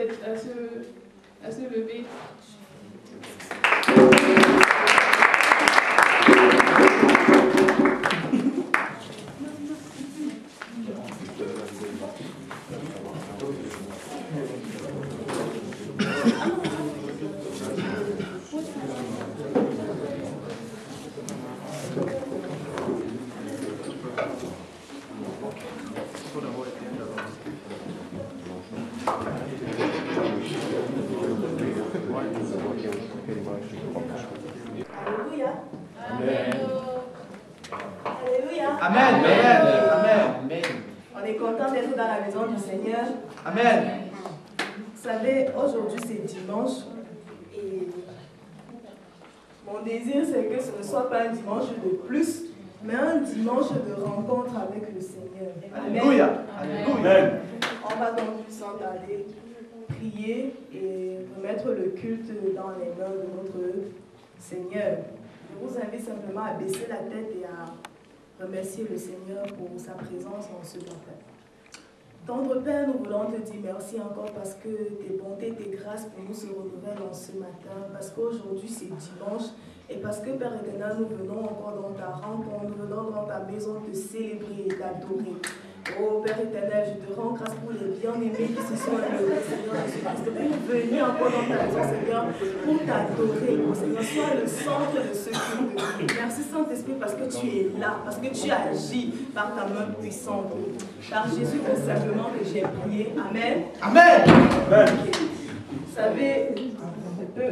à se lever. Amen. Amen. On est content d'être dans la maison du Seigneur. Amen. Vous savez, aujourd'hui c'est dimanche et mon désir c'est que ce ne soit pas un dimanche de plus, mais un dimanche de rencontre avec le Seigneur. Alléluia. Amen. On va donc sans tarder prier et remettre le culte dans les mains de notre Seigneur. Je vous invite simplement à baisser la tête et à remercier le Seigneur pour sa présence en ce matin. Tendre Père, nous voulons te dire merci encore parce que tes bontés, tes grâces pour nous se renouvellent en ce matin, parce qu'aujourd'hui c'est dimanche et parce que Père éternel, nous venons encore dans ta rencontre, nous venons dans ta maison te célébrer et t'adorer. Oh Père éternel, je te rends grâce pour les bien-aimés qui se sont élevés, Seigneur Jésus-Christ, pour venir encore dans ta maison, Seigneur, pour t'adorer, oh Seigneur, sois le centre de ce culte. Merci Saint-Esprit parce que tu es là, parce que tu agis par ta main puissante. Par Jésus, tout simplement que j'ai prié. Amen. Amen. Vous savez,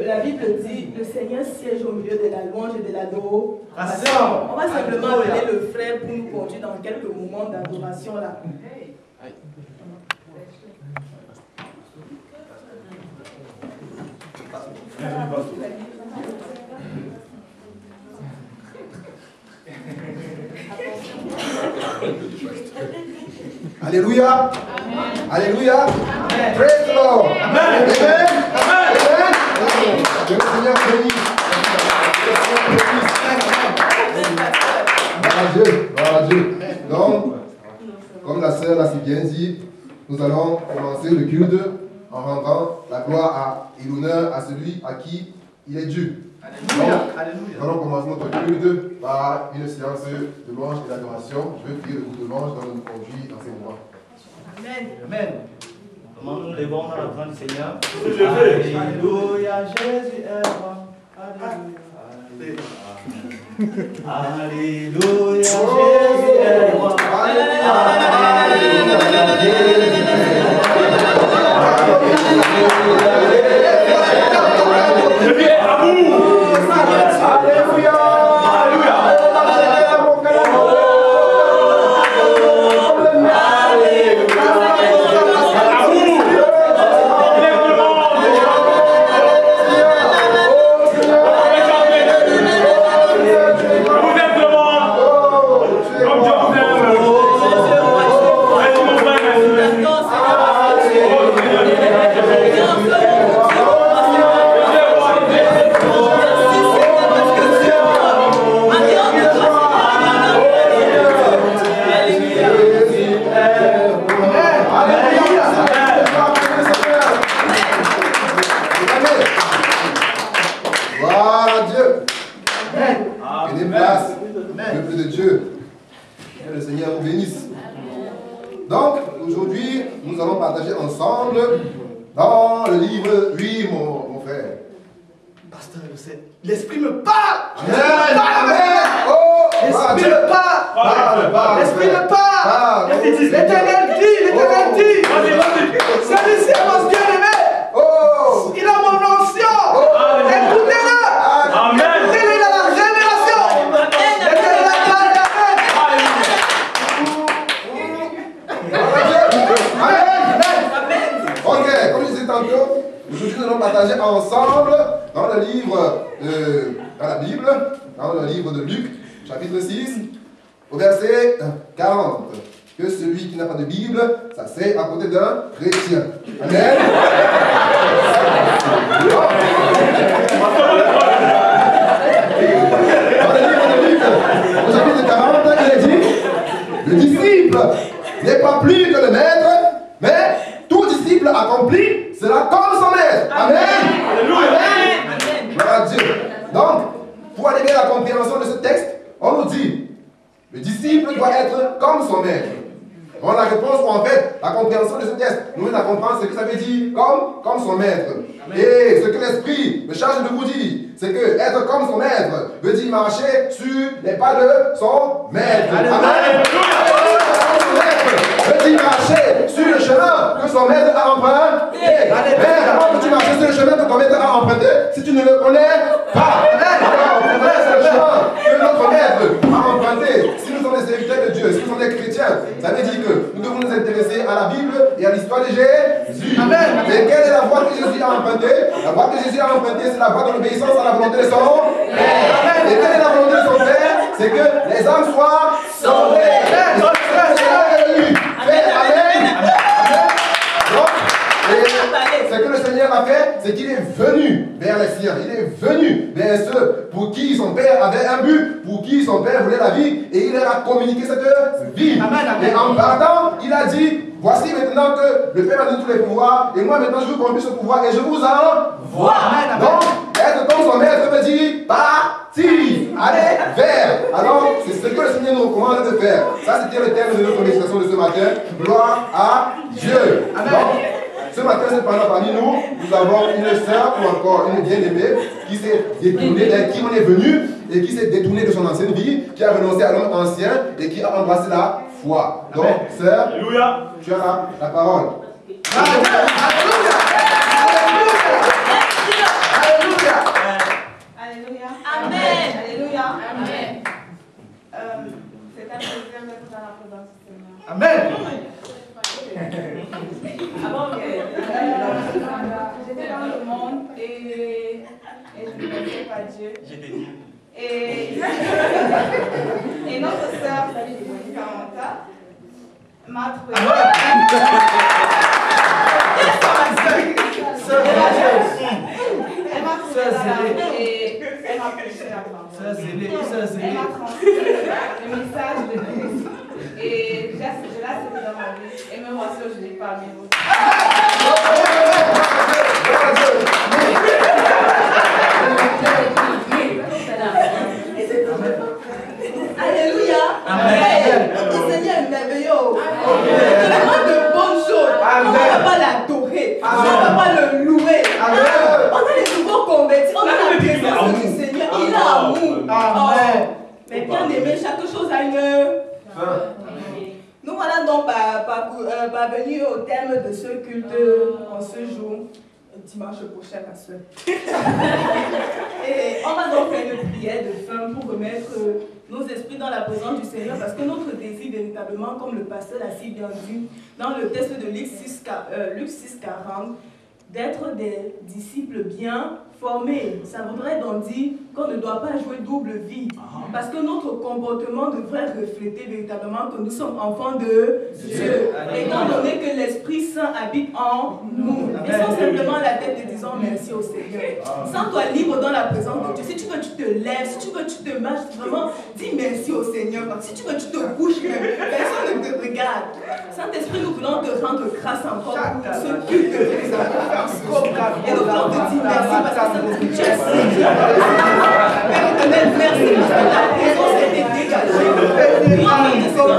la Bible dit, le Seigneur siège au milieu de la louange et de l'adoration. On va simplement appeler le frère pour nous conduire dans quelques moments d'adoration là. Alléluia. Amen. Alléluia. Amen. Praise the Lord. Amen. Amen. Amen. Amen. Que le Seigneur bénisse. Gloire à Dieu. Donc, comme la sœur l'a si bien dit, nous allons commencer le culte en rendant la gloire et l'honneur à celui à qui il est dû. Alléluia. Nous allons commencer notre culte par une séance de louange et d'adoration. Je vais prier le groupe de louange dans nous conduire dans ces moments. Amen. Amen. Comment nous levons dans la grande Seigneur. Alléluia, Jésus est roi. Alléluia. Alléluia, Jésus est roi. Alléluia, Jésus est L'Esprit me parle. L'Esprit me parle. L'Esprit me parle. L'Éternel dit. Celui-ci est mon bien-aimé. Il a mon onction. Écoutez-le. Écoutez-le dans la génération. L'Éternel a parlé. Amen. Ok, comme je disais tantôt, aujourd'hui nous allons partager ensemble dans le livre dans la Bible, dans le livre de Luc, chapitre 6, au verset 40. Que celui qui n'a pas de Bible s'assied à côté d'un chrétien. Amen. Dans le livre de Luc, au chapitre 40, il est dit, le disciple n'est pas plus que le maître, mais tout disciple accompli sera comme son maître. Amen. Alléluia. Gloire à Dieu. Donc, pour arriver à la compréhension de ce texte, on nous dit, le disciple doit être comme son maître. Bon, la réponse, en fait, la compréhension de ce texte, nous la comprendre ce que ça veut dire comme son maître. Et ce que l'Esprit me charge de vous dire, c'est que être comme son maître veut dire marcher sur les pas de son maître. Amen. Veut dire marcher sur le chemin que son maître a emprunté. Mais comment peux-tu marcher sur le chemin que ton maître a emprunté si tu ne le connais pas? Alors, on connaît le chemin que notre maître a emprunté. Si nous sommes des serviteurs de Dieu, si nous sommes des chrétiens, ça veut dire que nous devons nous intéresser à la Bible et à l'histoire de Jésus. Amen. Et quelle est la voie que Jésus a empruntée? La voie que Jésus a empruntée, c'est la voie de l'obéissance à la volonté de son Père. Et quelle est la volonté de son Père? C'est que les âmes soient sauvées. Ce que le Seigneur a fait, c'est qu'il est venu vers les siens. Il est venu vers ceux pour qui son Père avait un but, pour qui son Père voulait la vie, et il leur a communiqué cette vie. Et en partant, il a dit, voici maintenant que le Père m'a donné tous les pouvoirs, et moi maintenant je vous confie ce pouvoir, et je vous envoie. Donc, être comme son maître veut dire partir, aller vers. Alors, c'est ce que le Seigneur nous recommande de faire. Ça, c'était le thème de notre méditation de ce matin. Gloire à Dieu. Donc, ce matin, cependant, parmi nous, nous avons une sœur ou encore une bien-aimée qui s'est détournée, vers qui on est venu et qui s'est détournée de son ancienne vie, qui a renoncé à l'homme ancien et qui a embrassé la foi. Donc, sœur, tu as la parole. Alléluia. Amen. Alléluia. Amen. C'est un plaisir d'être dans la présence du Seigneur. Amen. J'étais dans le monde et je ne connaissais pas Dieu. Et notre sœur, Samantha, m'a trouvé. Elle m'a trouvé et elle m'a prêché la parole. Elle m'a transmis le message de Christ. Et je l'ai accepté dans ma vie. Et même voici aujourd'hui parmi vous. Alléluia. Amen. Notre Seigneur est merveilleux. Il demande de bonnes choses. On ne va pas l'adorer. On ne va pas le louer. On a les nouveaux convertis. On a la présence du Seigneur. Il a amour. Mais bien aimé, chaque chose a une fin. Nous voilà donc parvenus au terme de ce culte en ce jour, dimanche prochain, ma soeur. Et on va donc faire une prière de fin pour remettre nos esprits dans la présence du Seigneur, parce que notre désir véritablement, comme le pasteur l'a si bien dit, dans le texte de Luc 6,40, d'être des disciples bien formés. Ça voudrait donc dire qu'on ne doit pas jouer double vie. Parce que notre comportement devrait refléter véritablement que nous sommes enfants de Dieu. Étant donné que l'Esprit Saint habite en nous. Et sans simplement la tête et disant merci au Seigneur. Sens-toi libre dans la présence de Dieu. Si tu veux, tu te lèves. Si tu veux, tu te marches. Vraiment, dis merci au Seigneur. Si tu veux, tu te couches même. Personne ne te regarde. Saint-Esprit, nous voulons te rendre grâce encore pour ce culte que nous avons fait. Et nous voulons te dire merci parce que Saint-Esprit, tu es Seigneur. Merci parce que ta présence était dégagée. Nous sommes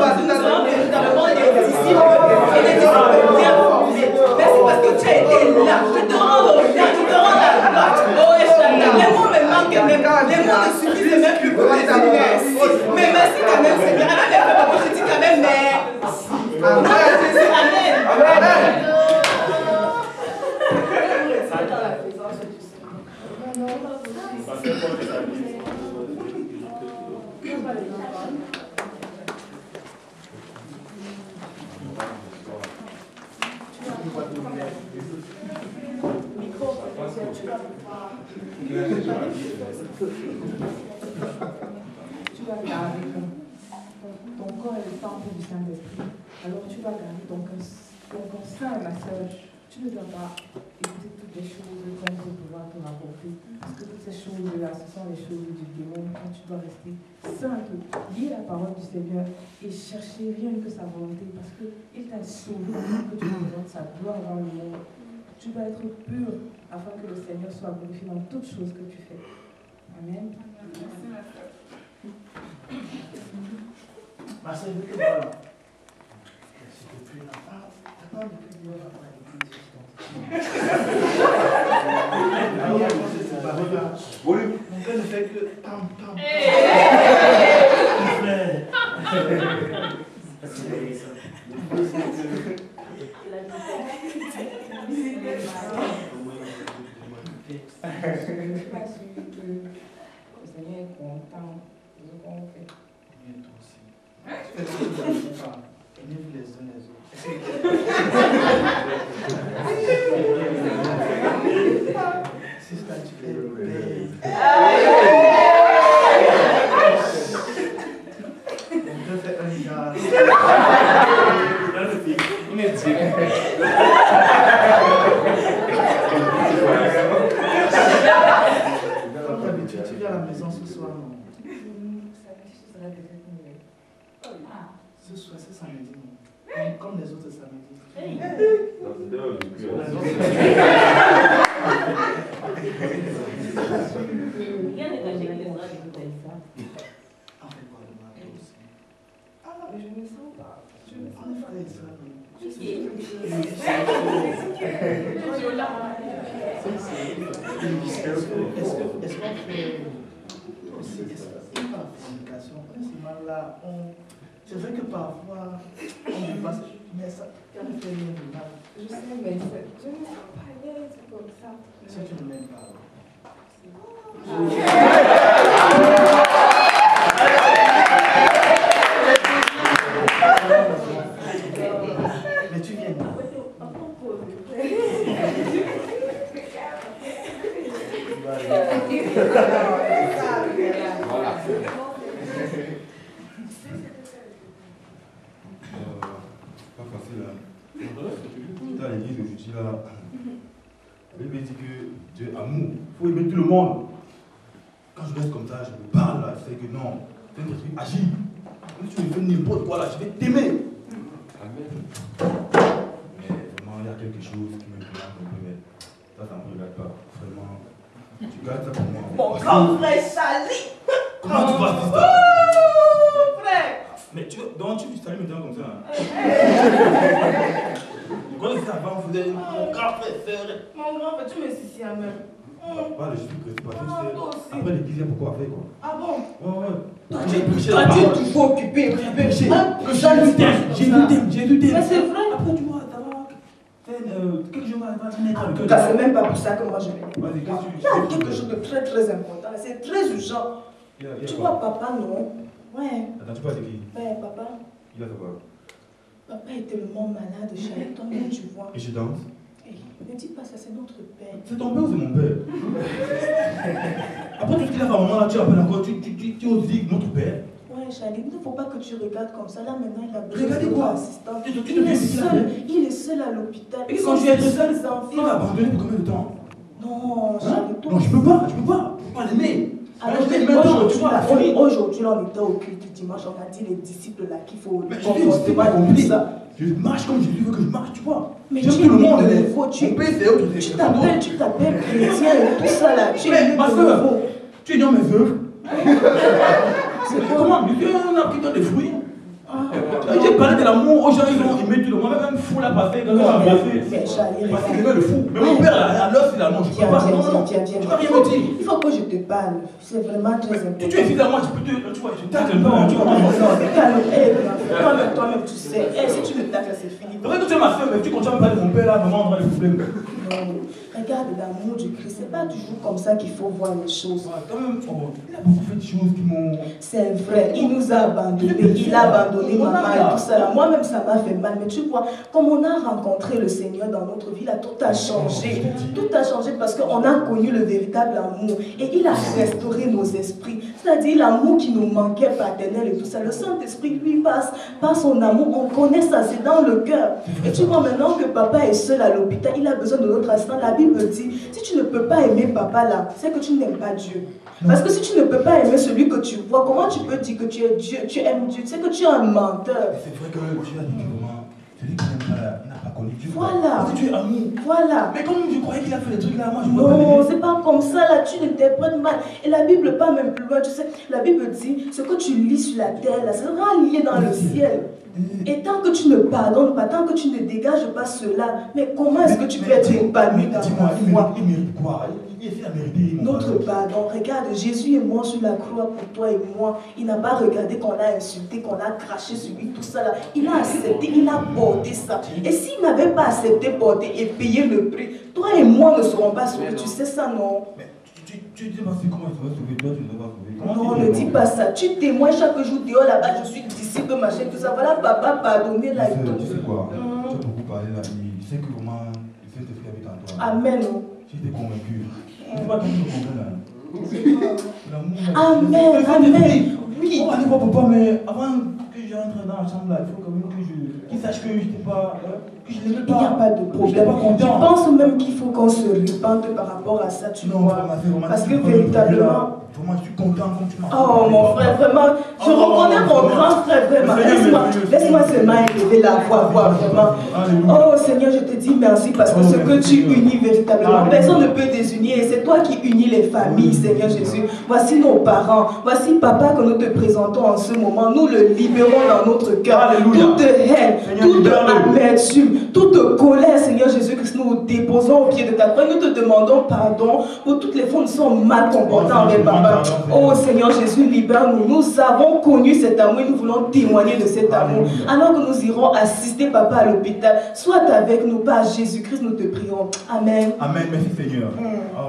véritablement des disciples et des disciples bien formés. Merci parce que tu as été là. Je te rends l'honneur, je te rends la gloire. Oh, les mots me manquent même. Les mots ne suffisent même plus pour te dire merci. Mais merci quand même, Seigneur. Alors, je dis quand même merci. Amen. Amen. Tu vas garder ton corps est le temple du Saint-Esprit. Alors tu vas garder ton corps saint, ma soeur. Tu ne dois pas écouter toutes les choses qu'on peut pouvoir te rapporter. Parce que toutes ces choses-là, ce sont les choses du démon. Quand tu dois rester simple, lire la parole du Seigneur et chercher rien que sa volonté. Parce qu'il t'a sauvé pour que tu présentes sa gloire dans le monde. Tu dois être pur afin que le Seigneur soit glorifié dans toutes choses que tu fais. Amen. Merci, ma soeur. Ma soeur, je veux que voilà. S'il te plaît, là. Attends, mon cœur ne fait que tam. Le Seigneur est content de ce qu'on fait. Aimez-vous les uns les autres. Sister, tu es belle. On peut faire un gars. On est comme d'habitude, tu viens à la maison ce soir, non? Ce soir, c'est samedi, non? Comme les autres samedis. On fait quoi de moi aussi? Ah, mais je ne sens pas. On est frères et sœurs. Est-ce qu'on fait aussi par communication? Là, c'est vrai que parfois on dépasse, mais ça ne fait rien de mal. Je sais, mais je ne sens pas l'aise comme ça. Si tu ne m'aimes pas, mais tu viens. Pas facile, hein. Dans l'église aujourd'hui, là, la Bible dit que Dieu est amour. Il faut aimer tout le monde. Quand je reste comme ça, je me parle, là, je sais que non, c'est un truc agit. Même si tu me fais n'importe quoi, là, je vais t'aimer. Mais vraiment, il y a quelque chose qui me plaît un peu, mais ça ne me regarde pas. Vraiment, tu gardes ça pour moi. Mon grand frère Charlie. Comment tu vas dire ça? Frère. Mais donc tu salues maintenant comme ça. Quand on était avant, on faisait mon grand frère. Mon grand frère, tu me sucies à même. Pas le Jésus Christ, pas Toi aussi. après l'église, il y a beaucoup à faire, quoi. Ah bon? Ouais. Toi, tu es toujours occupé. Jésus t'aime. Mais c'est vrai. Après, tu vois, d'abord, quelque chose va naître. En tout cas, c'est même pas pour ça que moi je vais. Vas-y, Il y a quelque chose de très très important. C'est très urgent. Tu vois, papa, non? Ouais. Attends, tu parles de qui? Ouais, papa. Il a de quoi? Papa est tellement malade, Charlie. Toi-même, tu vois. Et je danse. Ne dis pas ça, c'est notre père. C'est ton père ou c'est mon père? Après tout ce qu'il a fait à un moment là, tu appelles encore, tu oses dire notre père? Ouais, Charlie, il ne faut pas que tu regardes comme ça. Là, maintenant, il a Regardez quoi? assistant. Tu Il est seul à l'hôpital. Et quand tu es seuls il va enfants. abandonner pour combien de temps? Non, Charlie, toi. Non, je peux pas l'aimer. Alors, aujourd'hui, on était au culte du dimanche, on a dit les disciples là qu'il faut. Mais c'est pas compris ça. Je marche comme Jésus veut que je marche, tu vois. Mais j'aime tu tout le monde. tu t'appelles chrétien et tout ça là. Mais ma soeur, tu ignores mes vœux. C'est comment? Dieu on a pris dans des fruits. J'ai parlé de l'amour aux gens, ils ont aimé tout le monde. Même fou l'a pas fait, quelqu'un l'a pas fait. Mais Charlie, parce qu'il aimait le fou. Mais mon père, à l'os, il a non, je peux pas. Non, tu vas rien me dire. Il faut que je te parle. C'est vraiment très important. Tu es fils à moi, tu peux te. Tu vois, je tacle un peu. Tu vois, toi-même, tu sais. Si tu me tacles, c'est fini. C'est vrai que tu es ma soeur, mais tu continues à me parler de mon père là, vraiment, on aura des problèmes. Non, regarde l'amour du Christ. C'est pas toujours comme ça qu'il faut voir les choses. Quand même, il a beaucoup fait de choses qui m'ont. C'est vrai, il nous a abandonnés. Il a abandonné maman et tout ça. Moi-même, ça m'a fait mal. Mais tu vois, comme on a rencontré le Seigneur dans notre vie, là, tout a changé. Tout a changé parce qu'on a connu le véritable amour. Et il a restauré nos esprits. C'est-à-dire l'amour qui nous manquait paternel et tout ça. Le Saint-Esprit, lui, passe par son amour. On connaît ça, c'est dans le cœur. Et tu vois, maintenant que papa est seul à l'hôpital, il a besoin de notre assistant. La Bible dit, si tu ne peux pas aimer papa là, c'est que tu n'aimes pas Dieu. Parce que si tu ne peux pas aimer celui que tu vois, comment tu peux dire que tu es Dieu, tu aimes Dieu? C'est que tu es un menteur. C'est vrai que Dieu a dit que celui qui n'aime pas, il n'a pas connu Dieu. Voilà. Parce que tu es amour. Voilà. Mais comme je croyais qu'il a fait des trucs là, moi je Non, c'est pas comme ça, là, tu l'interprètes mal. Et la Bible pas même plus loin, tu sais, la Bible dit, ce que tu lis sur la terre, là, ça sera lié dans le ciel. Et tant que tu ne pardonnes pas, tant que tu ne dégages pas cela, mais comment est-ce que tu peux être épanoui dans ta foi? Il mérite quoi? Il essaie de mériter. Notre pardon, regarde, Jésus est mort sur la croix pour toi et moi. Il n'a pas regardé qu'on l'a insulté, qu'on a craché sur lui, tout ça là. Il a accepté, il a porté ça. Et s'il n'avait pas accepté, porter et payer le prix, toi et moi ne serons pas sauvés. Tu sais ça, non? Mais tu dis pas comment il sera sauvé, toi tu ne vas pas sauver. Non, ne dis pas ça. Tu témoignes chaque jour dehors là-bas, je suis disciple, machin, tout ça. Voilà, papa, pardonnez là et tout. Tu sais quoi? Tu as beaucoup parlé là. Il sait que comment le Saint-Esprit habite en toi. Amen. Tu t'es convaincu. Tu vois, quand tu me comprends là. Amen, amen. Oui. On va aller voir papa, mais avant que j'entre dans la chambre là, il faut quand même qu'il sache que je n'étais pas. Que je n'aimais pas. Il n'y a pas de problème. Je pense même qu'il faut qu'on se repente par rapport à ça, tu vois. Parce que véritablement. Vraiment, je suis content comme tu m'as. Oh mon frère, vraiment. Je reconnais mon grand frère, vraiment. Laisse-moi seulement élever la voix, vraiment. Oh Seigneur, je te dis merci parce que ce que tu unis véritablement, personne ne peut désunir. Et c'est toi qui unis les familles, Seigneur Jésus. Voici nos parents. Voici papa que nous te présentons en ce moment. Nous le libérons dans notre cœur. Toute haine, toute amertume, toute colère, Seigneur Jésus-Christ, nous déposons au pied de ta croix. Nous te demandons pardon pour toutes les fois où nous sommes mal comportés envers papa. Oh Seigneur Jésus, libère-nous. Nous avons connu cet amour et nous voulons témoigner de cet amour. Alors que nous irons assister papa à l'hôpital, sois avec nous, par Jésus-Christ, nous te prions. Amen. Amen, merci Seigneur.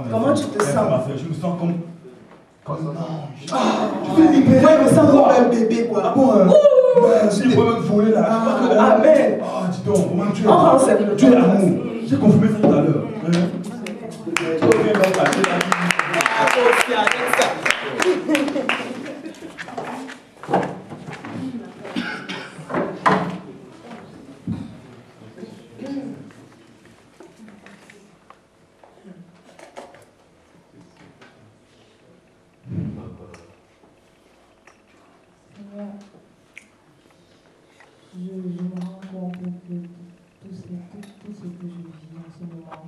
Comment tu te sens? Je me sens comme un ange. Tu es libéré, je me sens comme un bébé, quoi. Ah bon? Si je peux même voler là. Amen. Ah, dis donc, comment tu es? Oh, Seigneur. Tu es amour. J'ai confirmé ça tout à l'heure. Je me rends compte que tout ce que je vis en ce moment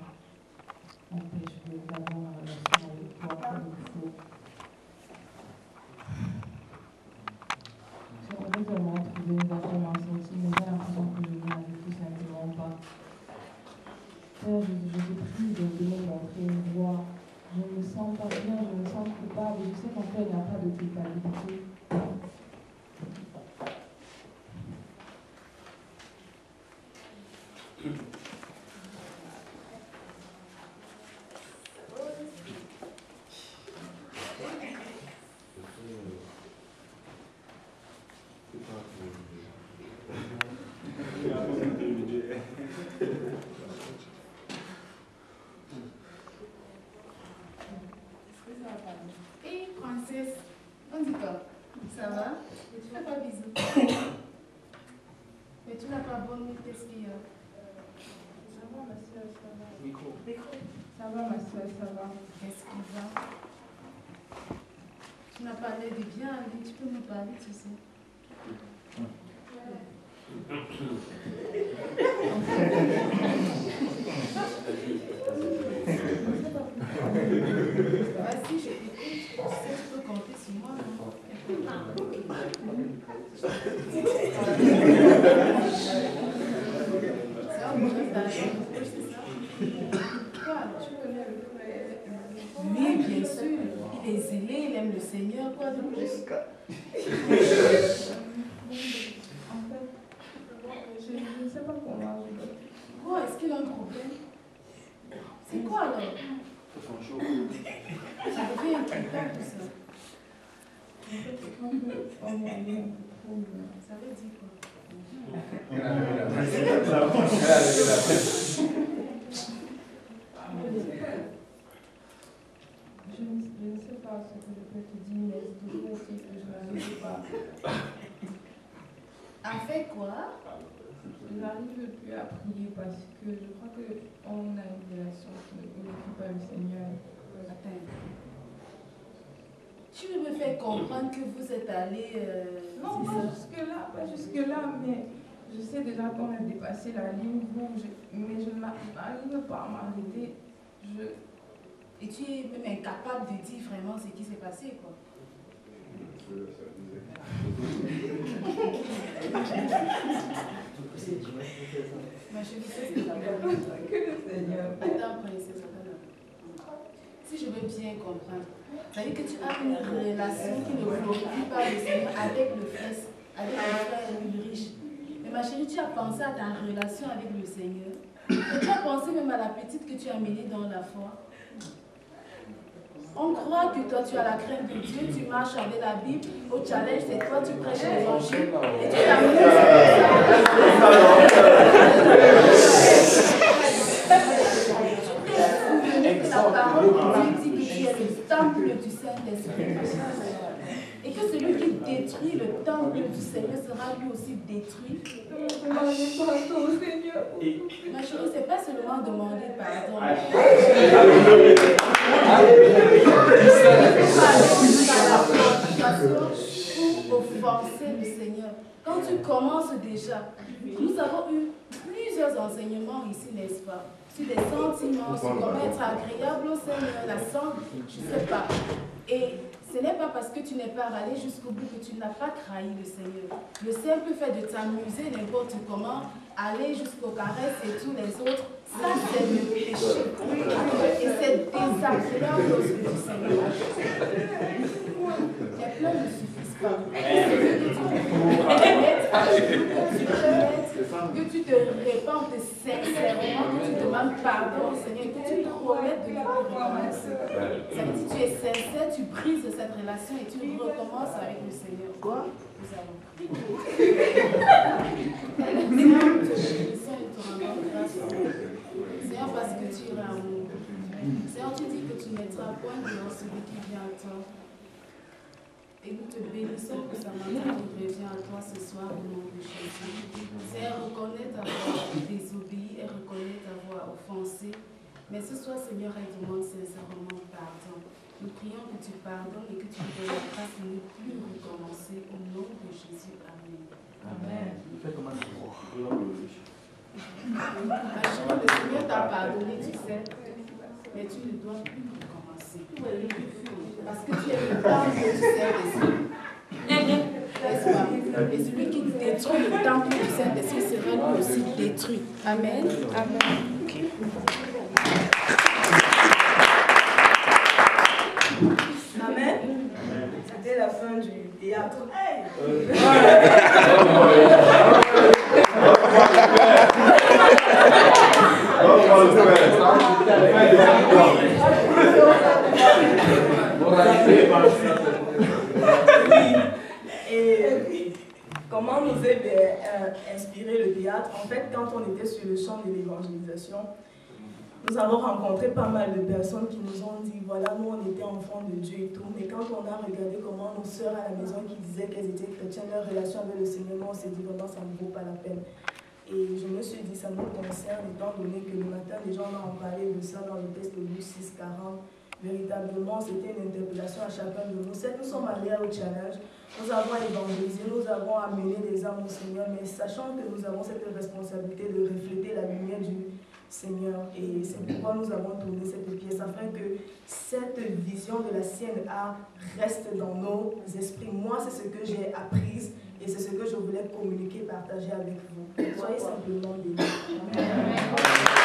empêche d'avoir la relation avec toi comme il faut. J'aimerais vraiment trouver une voie pour m'en sortir, mais j'ai l'impression que je n'y arrive tout simplement pas. Père, je te prie de me montrer une voie. Je ne me sens pas bien, je me sens coupable. Je sais qu'en fait, il n'y a pas de culpabilité. Hé, princesse, on dit quoi? Ça va? Mais tu fais pas bisous. Mais tu n'as pas bonne nuit, qu'est-ce qu'il y a? Ça va, ma soeur, ça va. Micro. Ça va, ma soeur, ça va. Qu'est-ce qu'il va? Tu n'as pas l'air de bien, Ali, tu peux nous parler, tu sais. Vas-y, je t'écoute. Tu sais, tu peux compter sur moi. Ça va, mon frère, t'as l'air de c'est ça? Quoi? Tu connais le frère? Oui, bien sûr. Il est zélé, il aime le Seigneur. Quoi de plus? En fait, je ne sais pas comment. Quoi? Est-ce qu'il a un problème? C'est quoi alors? Ça devient inquiétant tout ça. Ça veut dire quoi? Je ne sais pas ce que je peux te dire, mais c'est toujours aussi que je n'arrive pas. A fait quoi? Je n'arrive plus à prier parce que je crois qu'on a une relation qui ne glorifie pas le Seigneur. Attends. Tu veux me faire comprendre que vous êtes allé... Non, pas jusque-là, mais Je sais déjà qu'on a dépassé la ligne rouge, mais je n'arrive pas à m'arrêter. Et tu es même incapable de dire vraiment ce qui s'est passé, quoi. Ma chérie, c'est la que le Seigneur. Attends, princesse, si je veux bien comprendre, ça veut dire que tu as une relation qui ne glorifie pas le Seigneur avec le frère Ulrich. Mais ma chérie, tu as pensé à ta relation avec le Seigneur. Et tu as pensé même à la petite que tu as menée dans la foi. On croit que toi tu as la crainte de Dieu, tu marches avec la Bible, au challenge c'est toi, tu prêches l'évangile et tu t'amènes la parole de Dieu dit que tu es le temple du Saint-Esprit. Et que celui qui détruit le temple du Seigneur sera lui aussi détruit. Ma chérie, c'est pas seulement demander pardon. Pour offenser le Seigneur. Quand tu commences déjà, nous avons eu plusieurs enseignements ici, n'est-ce pas? Sur des sentiments, sur comment être agréable au Seigneur, la santé, je ne sais pas. Et ce n'est pas parce que tu n'es pas allé jusqu'au bout que tu n'as pas trahi le Seigneur. Le simple fait de t'amuser n'importe comment, aller jusqu'aux caresses et tous les autres, ça c'est le péché. Et c'est désagréable aux yeux du Seigneur. Les plans ne suffisent pas. Que tu te répandes sincèrement, que tu demandes pardon au Seigneur, que tu promettes de ne plus recommencer. Ça veut dire que tu es sincère, tu brises cette relation et tu recommences avec le Seigneur. Quoi? Nous avons pris. Seigneur, parce que tu es amour. Seigneur, tu dis que tu mettras point devant celui qui vient à toi. Et nous te bénissons que sa matin revient à toi ce soir au nom de Jésus. Seigneur, reconnais t'avoir désobéi et reconnais t'avoir offensé. Mais ce soir, Seigneur, elle demande sincèrement pardon. Nous prions que tu pardonnes et que tu nous donnes la grâce de ne plus recommencer au nom de Jésus. Amen. Amen. Ma chérie, le Seigneur t'a pardonné, tu sais, mais tu ne dois plus recommencer. Parce que tu es le temple du Saint-Esprit. N'est-ce pas? Et celui qui détruit le temple du Saint-Esprit sera lui aussi détruit. Amen. Amen. Okay. Amen. C'était la fin du théâtre. Hey! Et comment nous est inspiré le théâtre? En fait, quand on était sur le champ de l'évangélisation, nous avons rencontré pas mal de personnes qui nous ont dit, voilà, nous on était enfants de Dieu et tout, mais quand on a regardé comment nos sœurs à la maison qui disaient qu'elles étaient chrétiennes, leur relation avec le Seigneur, on s'est dit vraiment ça ne vaut pas la peine. Et je me suis dit, ça nous concerne, étant donné que le matin, les gens ont parlé de ça dans le texte de Luc 6:40. Véritablement, c'était une interpellation à chacun de nous. Certes, nous sommes allés au challenge, nous avons évangélisé, nous avons amené des âmes au Seigneur, mais sachant que nous avons cette responsabilité de refléter la lumière du Seigneur. Et c'est pourquoi nous avons tourné cette pièce, afin que cette vision de la CNA reste dans nos esprits. Moi, c'est ce que j'ai appris et c'est ce que je voulais communiquer, partager avec vous. Soyez simplement bénis. Amen.